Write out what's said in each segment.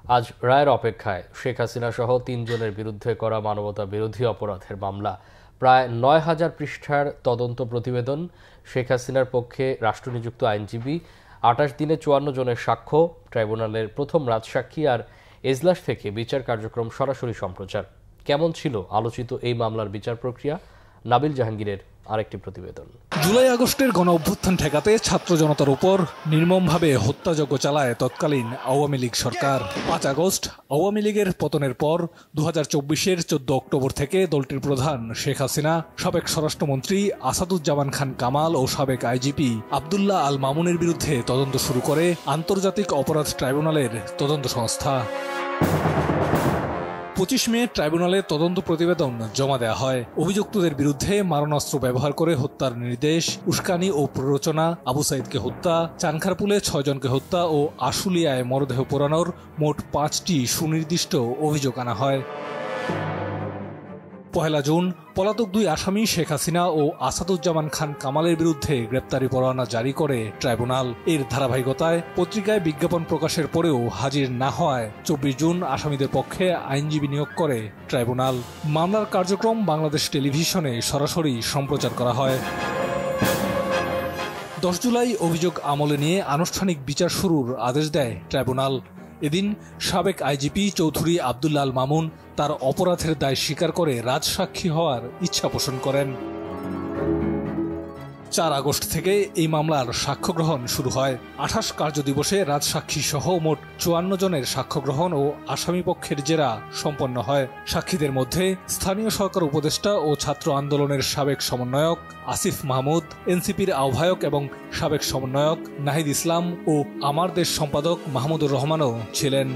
আজ রায়ের অপেক্ষায় শেখ হাসিনা সহ ৩ জনের বিরুদ্ধে করা মানবতা বিরোধী অপরাধের মামলা। প্রায় ৯,০০০ পৃষ্ঠার তদন্ত প্রতিবেদন, শেখ হাসিনার পক্ষে রাষ্ট্রনিযুক্ত আইনজীবী, ২৮ দিনে ৫৪ জনের সাক্ষ্য, ট্রাইব্যুনালের প্রথম রাজসাক্ষী আর এজলাস থেকে বিচার কার্যক্রম সরাসরি সম্প্রচার। কেমন ছিল আলোচিত এই মামলার বিচার প্রক্রিয়া? নাবিল জাহাঙ্গীরের আরেকটি প্রতিবেদন। জুলাই আগস্টের গণ অভ্যুত্থান ঠেকাতে ছাত্র জনতার উপর নির্মমভাবে হত্যাযজ্ঞ চালায় তৎকালীন আওয়ামী লীগ সরকার। ৫ আগস্ট আওয়ামী লীগের পতনের পর ২০২৪-এর ১৪ অক্টোবর থেকে দলটির প্রধান শেখ হাসিনা, সাবেক স্বরাষ্ট্রমন্ত্রী আসাদুজ্জামান খান কামাল ও সাবেক আইজিপি আব্দুল্লাহ আল মামুনের বিরুদ্ধে তদন্ত শুরু করে আন্তর্জাতিক অপরাধ ট্রাইব্যুনালের তদন্ত সংস্থা। ২৫ মে ট্রাইব্যুনালে তদন্ত প্রতিবেদন জমা দেওয়া হয়। অভিযুক্তদের বিরুদ্ধে মারণাস্ত্র ব্যবহার করে হত্যার নির্দেশ, উস্কানি ও প্ররোচনা, আবু সাইদকে হত্যা, চানখারপুলে ৬ জনকে হত্যা ও আশুলিয়ায় মরদেহ পোড়ানোর মোট ৫টি সুনির্দিষ্ট অভিযোগ আনা হয়। ১ জুন পলাতক ২ আসামি শেখ হাসিনা ও আসাদুজ্জামান খান কামালের বিরুদ্ধে গ্রেপ্তারি পরোয়ানা জারি করে ট্রাইব্যুনাল। এর ধারাবাহিকতায় পত্রিকায় বিজ্ঞাপন প্রকাশের পরেও হাজির না হওয়ায় ২৪ জুন আসামিদের পক্ষে আইনজীবী নিয়োগ করে ট্রাইব্যুনাল। মামলার কার্যক্রম বাংলাদেশ টেলিভিশনে সরাসরি সম্প্রচার করা হয়। ১০ জুলাই অভিযোগ আমলে নিয়ে আনুষ্ঠানিক বিচার শুরুর আদেশ দেয় ট্রাইব্যুনাল। এদিন সাবেক আইজিপি চৌধুরী আব্দুল্লাহ আল মামুন তার অপরাধের দায় স্বীকার করে রাজসাক্ষী হওয়ার ইচ্ছা পোষণ করেন। ৪ আগস্ট থেকে এই মামলার সাক্ষ্য গ্রহণ শুরু হয়। ২৮ কার্যদিবসে রাজসাক্ষী সহ মোট ৫৪ জনের সাক্ষ্য গ্রহণ ও আসামিপক্ষের জেরা সম্পন্ন হয়। সাক্ষীদের মধ্যে স্থানীয় সরকার উপদেষ্টা ও ছাত্র আন্দোলনের সাবেক সমন্বয়ক আসিফ মাহমুদ, এনসিপির আহ্বায়ক এবং সাবেক সমন্বয়ক নাহিদ ইসলাম ও আমার দেশ সম্পাদক মাহমুদুর রহমানও ছিলেন।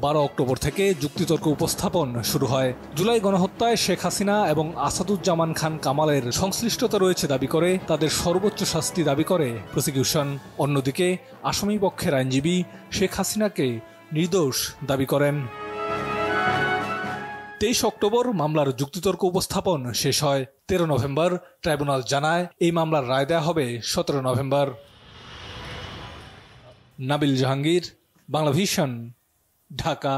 ১২ অক্টোবর থেকে যুক্তিতর্ক উপস্থাপন শুরু হয়। জুলাই গণহত্যায় শেখ হাসিনা এবং আসাদুজ্জামান খান কামালের সংশ্লিষ্টতা রয়েছে দাবি করে তাদের সর্বোচ্চ শাস্তি দাবি করে প্রসিকিউশন। অন্যদিকে আসামি পক্ষের আইনজীবী শেখ হাসিনাকে নির্দোষ দাবি করেন। ২৩ অক্টোবর মামলার যুক্তিতর্ক উপস্থাপন শেষ হয়। ১৩ নভেম্বর ট্রাইব্যুনাল জানায় এই মামলার রায় দেওয়া হবে ১৭ নভেম্বর। নাবিল জাহাঙ্গীর, বাংলা ভিশন, ঢাকা।